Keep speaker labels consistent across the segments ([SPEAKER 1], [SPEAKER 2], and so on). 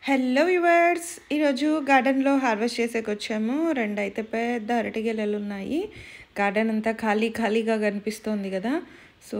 [SPEAKER 1] Hello viewers, ఈరోజు గార్డెన్లో harvest చేసేకి వచ్చాము. రెండు అయితే పెద్ద అరటి గెలలు ఉన్నాయి. గార్డెన్ అంతా ఖాళీగా కనిపిస్తోంది కదా. సో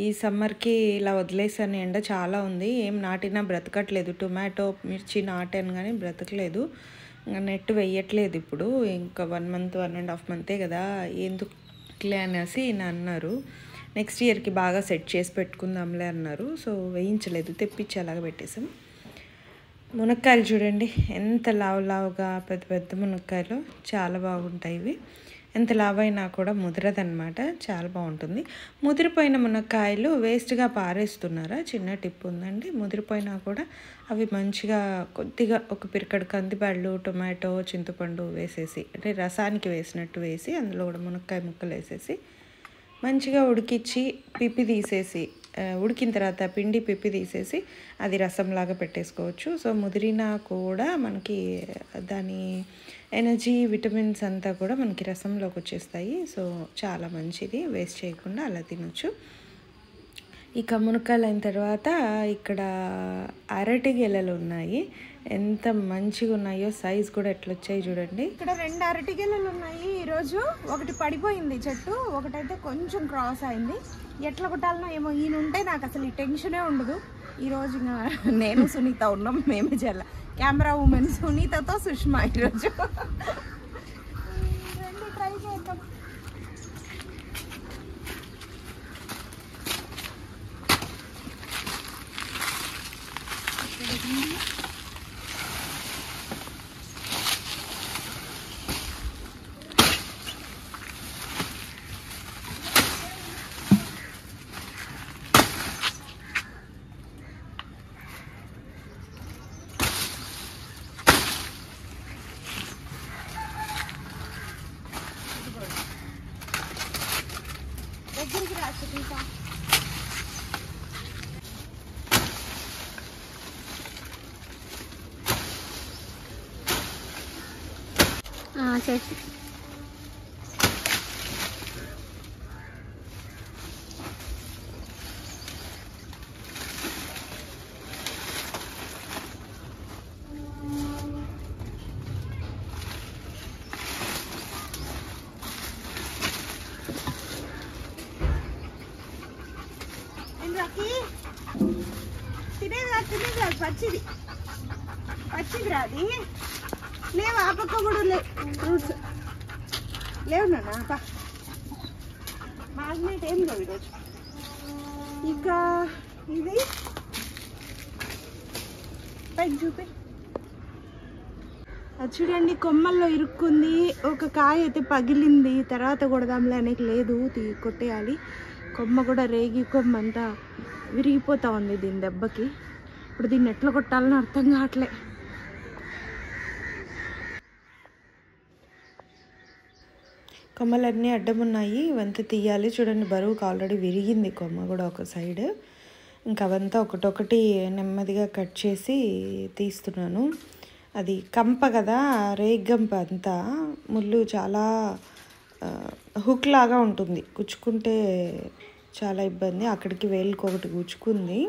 [SPEAKER 1] ఈ సమ్మర్కి ఇలా వదిలేసాను. ఎండ చాలా ఉంది, ఏం నాటినా బ్రతకట్లేదు. టొమాటో మిర్చి నాటాను కానీ బ్రతకలేదు. నెట్ వేయట్లేదు. ఇప్పుడు ఇంకా 1 మంత్ 1.5 మంతే కదా, ఎందుకులే అనేసి అన్నారు. నెక్స్ట్ ఇయర్కి బాగా సెట్ చేసి పెట్టుకుందాంలే అన్నారు. సో వేయించలేదు, తెప్పించి అలాగ పెట్టేసాం. మునక్కాయలు చూడండి ఎంత లావుగా పెద్ద మునక్కాయలు, చాలా బాగుంటాయి ఇవి. ఎంత లావైనా కూడా ముదరదన్నమాట, చాలా బాగుంటుంది. ముదిరిపోయిన మునక్కాయలు వేస్ట్గా పారేస్తున్నారా? చిన్న టిప్ ఉందండి. ముదిరిపోయినా కూడా అవి మంచిగా కొద్దిగా ఒక పిరికడు కందిబ్యాళ్ళు, టొమాటో, చింతపండు వేసేసి, అంటే రసానికి వేసినట్టు వేసి అందులో కూడా మునక్కాయ ముక్కలు వేసేసి మంచిగా ఉడికించి పిప్పి తీసేసి, ఉడికిన తర్వాత పిండి పిప్పి తీసేసి అది రసంలాగా పెట్టేసుకోవచ్చు. సో ముదిరినా కూడా మనకి దాని ఎనర్జీ, విటమిన్స్ అంతా కూడా మనకి రసంలోకి వచ్చేస్తాయి. సో చాలా మంచిది, వేస్ట్ చేయకుండా అలా తినొచ్చు. ఇక మునక్కాయలు అయిన తర్వాత ఇక్కడ అరటి గెలలు ఉన్నాయి. ఎంత మంచిగా ఉన్నాయో, సైజ్ కూడా ఎట్లా వచ్చాయి చూడండి.
[SPEAKER 2] ఇక్కడ 2 అరటి గెలలు ఉన్నాయి. ఈరోజు ఒకటి పడిపోయింది చెట్టు, ఒకటైతే కొంచెం క్రాస్ అయింది. ఎట్లా కొట్టాలనో ఏమో. ఈయన ఉంటే నాకు అసలు ఈ టెన్షనే ఉండదు. ఈరోజు నేను సునీత ఉన్నాం, మేమే చేయాల. కెమెరా ఉమెన్ సునీతతో సుష్మా ఈరోజు. రండి ట్రై చేద్దాం. దగ్గరికి రా సునీత. చేసి తినేది పచ్చిది రాది. లేవు ఆ పక్క కూడా లేవు ఫ్రూట్స్, లేవు నాన్న. మ్యాగ్నెట్ ఏం లేవు ఈరోజు. ఇక ఇది పైకి చూపి. అది చూడండి కొమ్మల్లో ఇరుక్కుంది. ఒక కాయ అయితే పగిలింది, తర్వాత కొడదాంలే అనేకి లేదు, కొట్టేయాలి. కొమ్మ కూడా రేగి కొమ్మ అంతా విరిగిపోతా ఉంది దీని దెబ్బకి. ఇప్పుడు దీన్ని ఎట్లా కొట్టాలని అర్థం కావట్లే.
[SPEAKER 1] కొమ్మలన్నీ అడ్డం ఉన్నాయి, ఇవంతా తీయాలి. చూడండి బరువుకు ఆల్రెడీ విరిగింది కొమ్మ కూడా ఒక సైడ్. ఇంకా అవంతా ఒకటొకటి నెమ్మదిగా కట్ చేసి తీస్తున్నాను. అది కంప కదా, రేగ్గంప అంతా ముళ్ళు చాలా హుక్ లాగా ఉంటుంది, గుచ్చుకుంటే చాలా ఇబ్బంది. అక్కడికి వేలుకి ఒకటి గుచ్చుకుంది.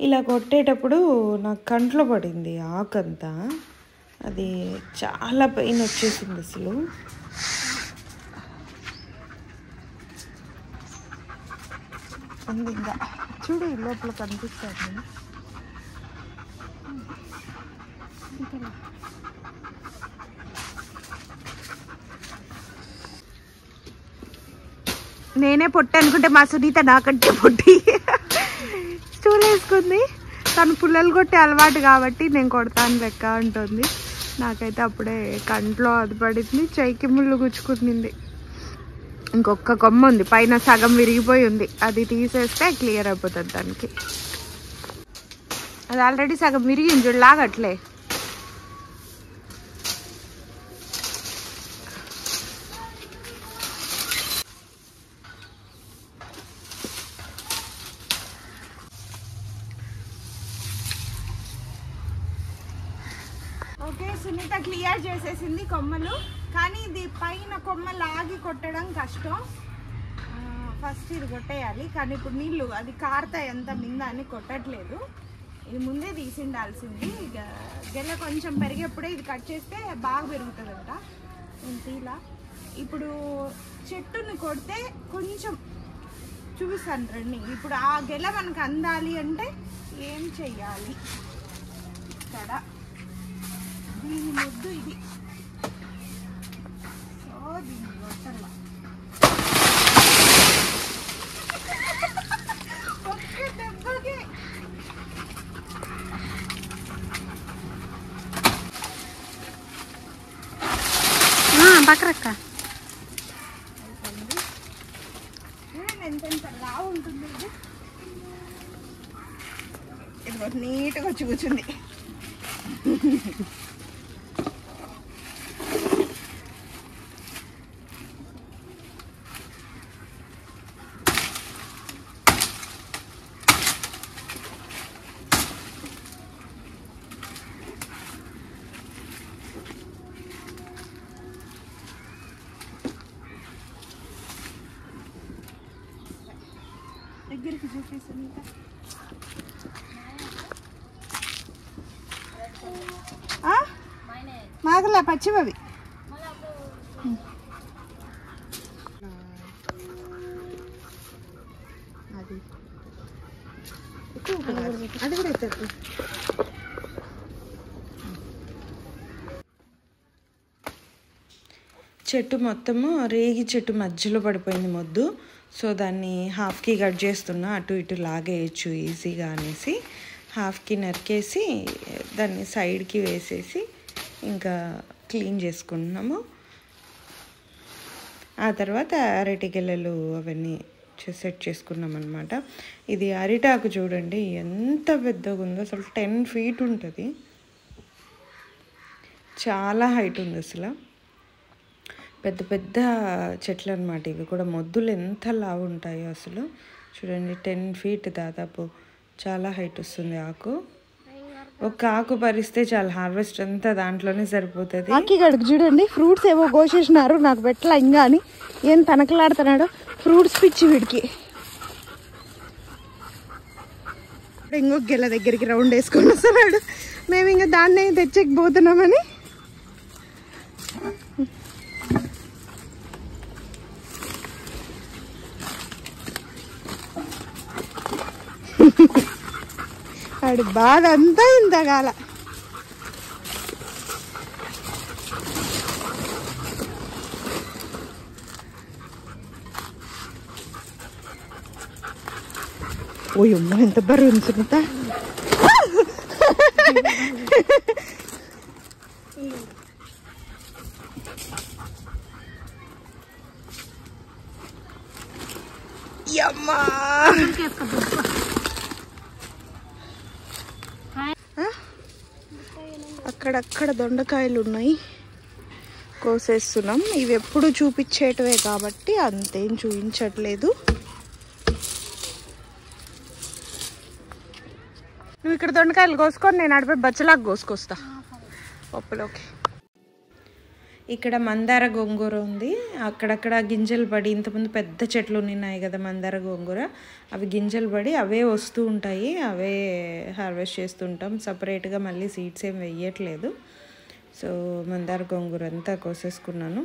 [SPEAKER 1] ఇలా కొట్టేటప్పుడు నాకు కంట్లో పడింది ఆకంతా, అది చాలా పెయిన్ వచ్చేసింది అసలు.
[SPEAKER 2] ఇంకా చూడు ఈ లోపల కనిపిస్తుంది. నేనే పొట్టి అనుకుంటే మా సునీత నాకంటే పొట్టి స్టూల్ వేసుకుంది. తను పుల్లలు కొట్టే అలవాటు కాబట్టి నేను కొడతాను లెక్క అంటుంది. నాకైతే అప్పుడే కంట్లో అది పడింది, చెయ్యికి ముళ్ళు గుచ్చుకుంది. ఇంకొక కొమ్మ ఉంది, పైన సగం విరిగిపోయి ఉంది. అది తీసేస్తే క్లియర్ అయిపోతుంది దానికి. అది ఆల్రెడీ సగం విరిగింది చూడు, లాగట్లే. ఓకే, సునీత క్లియర్ చేసేసింది కొమ్మలు. కానీ ఇది పైన కొమ్మ లాగి కొట్టడం కష్టం. ఫస్ట్ ఇది కొట్టేయాలి. కానీ ఇప్పుడు నీళ్ళు అది కారుతాయి ఎంత మింద అని కొట్టట్లేదు. ఇది ముందే తీసిండాల్సింది. ఇక గెల కొంచెం పెరిగేప్పుడే ఇది కట్ చేస్తే బాగా పెరుగుతుందంట. నేను తీలా. ఇప్పుడు చెట్టుని కొడితే కొంచెం చూపిస్తాను రండి. ఇప్పుడు ఆ గెల మనకు అందాలి అంటే ఏం చెయ్యాలి? ఇక్కడ దీని ముద్దు ఇది. సో దీన్ని కొట్టాల. ఒక్క దెబ్బకి పక్కరక్క ఎంత లా ఉంటుంది. ఇది నీట్గా వచ్చి కూర్చుంది. దగ్గరికి చూపిస్తుంది. మాగలా పచ్చివవి. అది అది కూడా ఎత్తారు.
[SPEAKER 1] చెట్టు మొత్తము రేగి చెట్టు మధ్యలో పడిపోయింది మొద్దు. సో దాన్ని హాఫ్కి కట్ చేస్తున్నా, అటు ఇటు లాగేయచ్చు ఈజీగా అనేసి హాఫ్కి నరికేసి దాన్ని సైడ్కి వేసేసి ఇంకా క్లీన్ చేసుకుంటున్నాము. ఆ తర్వాత అరటి గెలలు అవన్నీ సెట్ చేసుకున్నాం అనమాట. ఇది అరిటాకు చూడండి ఎంత పెద్దగా ఉందో, అసలు 10 feet ఉంటుంది. చాలా హైట్ ఉంది అసలు. పెద్ద పెద్ద చెట్లు అనమాట ఇవి కూడా. మొద్దులు ఎంత లావు ఉంటాయో అసలు చూడండి. 10 feet దాదాపు. చాలా హైట్ వస్తుంది ఆకు. ఒక ఆకు పరిస్తే చాలా హార్వెస్ట్ అంతా దాంట్లోనే సరిపోతుంది.
[SPEAKER 2] ఆకి గడుకు చూడండి ఫ్రూట్స్ ఏవో కోసేసినారు, నాకు పెట్టలా ఇంకా అని ఏం తనకలాడుతున్నాడు. ఫ్రూట్స్ పిచ్చి వీడికి. ఇంకొక గెల దగ్గరికి రౌండ్ వేసుకొని వస్తున్నాడు. మేము ఇంకా దాన్ని తెచ్చకపోతున్నామని వాడి బాధ అంతా ఇంతకాల. ఓయమ్మ ఎంత బరువు ఉంది సునీత. యమ్మా అక్కడక్కడ దొండకాయలు ఉన్నాయి, కోసేస్తున్నాం. ఇవి ఎప్పుడు చూపించేటవే కాబట్టి అంతేం చూపించట్లేదు. నువ్వు ఇక్కడ దొండకాయలు కోసుకొని నేను అడిపోయి బచ్చలాగా కోసుకొస్తా పప్పులోకి.
[SPEAKER 1] ఇక్కడ మందార గోంగూర ఉంది. అక్కడక్కడ గింజలు పడి, ఇంతకుముందు పెద్ద చెట్లు ఉన్నాయి కదా మందార గోంగూర, అవి గింజలు పడి అవే వస్తూ ఉంటాయి. అవే హార్వెస్ట్ చేస్తుంటాం. సపరేట్గా మళ్ళీ సీడ్స్ ఏం వేయట్లేదు. సో మందార గోంగూర అంతా కోసేసుకున్నాను.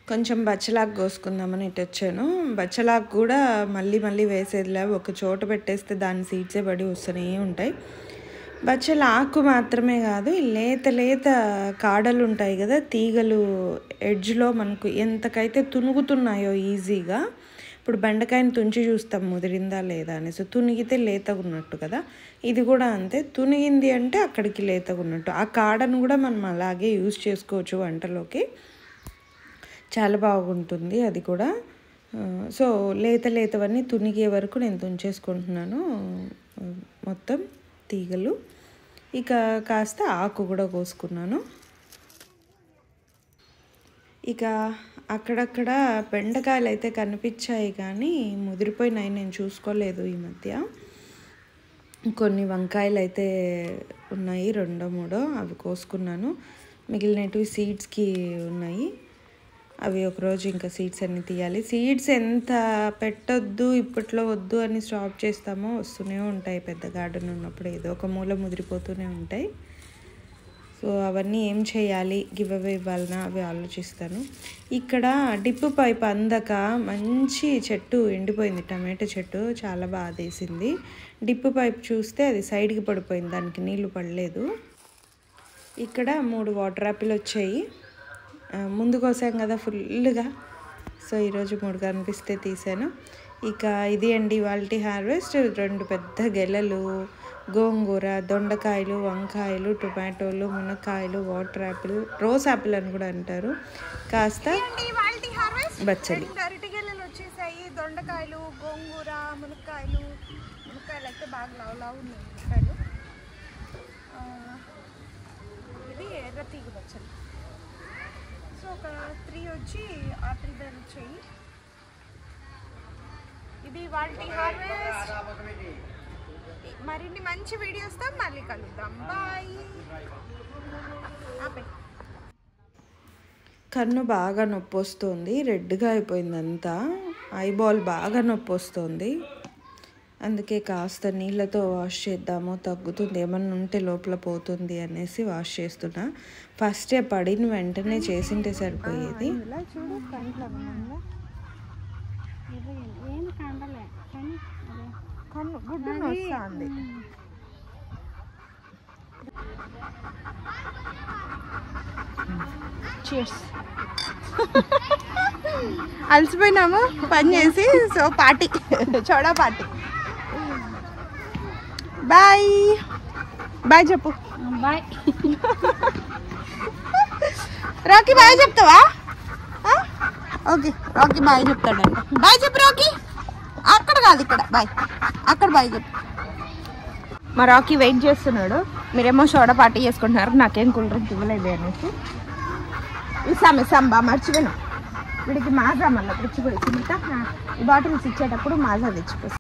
[SPEAKER 1] కొంచెం బచ్చలాకు కోసుకుందామని ఇటు వచ్చాను. బచ్చలాకు కూడా మళ్ళీ మళ్ళీ వేసేదిలే, ఒక చోట పెట్టేస్తే దాని సీడ్సే పడి వస్తూనే ఉంటాయి. బచ్చల ఆకు మాత్రమే కాదు, లేత లేత కాడలు ఉంటాయి కదా, తీగలు ఎడ్జ్లో మనకు ఎంతకైతే తునుగుతున్నాయో ఈజీగా. ఇప్పుడు బెండకాయని తుంచి చూస్తాం ముదిరిందా లేదా అని. సో తునిగితే లేతగా ఉన్నట్టు కదా, ఇది కూడా అంతే. తునిగింది అంటే అక్కడికి లేతగా ఉన్నట్టు. ఆ కాడను కూడా మనం అలాగే యూజ్ చేసుకోవచ్చు వంటలోకి, చాలా బాగుంటుంది అది కూడా. సో లేతవన్నీ తునిగే వరకు నేను తుంచేసుకుంటున్నాను మొత్తం తీగలు. ఇక కాస్త ఆకు కూడా కోసుకున్నాను. ఇక అక్కడక్కడ బెండకాయలు అయితే కనిపించాయి కానీ ముదిరిపోయినాయి, నేను చూసుకోలేదు ఈ మధ్య. కొన్ని వంకాయలు అయితే ఉన్నాయి, 2-3 అవి కోసుకున్నాను. మిగిలినవి సీడ్స్కి ఉన్నాయి, అవి ఒకరోజు ఇంకా సీడ్స్ అన్నీ తీయాలి. సీడ్స్ ఎంత పెట్టొద్దు ఇప్పట్లో వద్దు అని స్టాప్ చేస్తామో వస్తూనే ఉంటాయి. పెద్ద గార్డెన్ ఉన్నప్పుడు ఏదో ఒక మూల ముదిరిపోతూనే ఉంటాయి. సో అవన్నీ ఏం చేయాలి, గివ్ అవే ఇవ్వాలన్నా అవి ఆలోచిస్తాను. ఇక్కడ డిప్పు పైప్ అందక మంచి చెట్టు ఎండిపోయింది, టమాటో చెట్టు చాలా బాధేసింది. డిప్పు పైప్ చూస్తే అది సైడ్కి పడిపోయింది, దానికి నీళ్లు పడలేదు. ఇక్కడ 3 వాటర్ యాపిల్ వచ్చాయి, ముందు కోసాం కదా ఫుల్గా, సో ఈరోజు 3 కనిపిస్తే తీసాను. ఇక ఇది అండి ఇవాల్టి హార్వెస్ట్. 2 పెద్ద గెలలు, గోంగూర, దొండకాయలు, వంకాయలు, టొమాటోలు, మునక్కాయలు, వాటర్ యాపిల్, రోజ్ యాపిల్ అని కూడా అంటారు, కాస్త బచ్చలి.
[SPEAKER 2] అరటిగెలలు వచ్చేసాయి, దొండకాయలు, గోంగూర, మునక్కాయలు అయితే బాగా లావు ఉన్నాయి మునక్కాయలు. ఇది ఎర్ర తీగ బచ్చలి. సో ఒక 3 వచ్చి ఆపిల్ వచ్చాయి. ఇది వాటి హార్వెస్ట్. మరిన్ని మంచి వీడియోస్తో మళ్ళీ కలుద్దాం. బాయ్.
[SPEAKER 1] కన్ను బాగా నొప్పి వస్తుంది, రెడ్గా అయిపోయింది అంతా, ఐబాల్ బాగా నొప్పి వస్తుంది. అందుకే కాస్త నీళ్ళతో వాష్ చేద్దాము, తగ్గుతుంది, ఏమన్నా ఉంటే లోపల పోతుంది అనేసి వాష్ చేస్తున్నా. ఫస్టే పడిన వెంటనే చేసింటే సరిపోయేది.
[SPEAKER 2] అలసిపోయినాము పని చేసి, సో పార్టీ, చోడా పార్టీ. బాయ్ బాయ్ చెప్పు.
[SPEAKER 3] బాయ్
[SPEAKER 2] రాకీ బాయ్ చెప్తావా? ఓకే రాకీ బాయ్ చెప్తాడంట. బాయ్ చెప్పు రాకీ. అక్కడ కాదు ఇక్కడ బాయ్, అక్కడ బాయ్ చెప్పు. మా రాకీ వెయిట్ చేస్తున్నాడు, మీరేమో సోడా పార్టీ చేసుకుంటున్నారు, నాకేం కూల్ డ్రింక్ ఇవ్వలేదు అనేసి. ఇస్తాం బా మర్చిపోయినా. వీడికి మాజా మళ్ళీ తెచ్చిపోయి ఈ బాటిల్స్ ఇచ్చేటప్పుడు మాజా తెచ్చిపోయి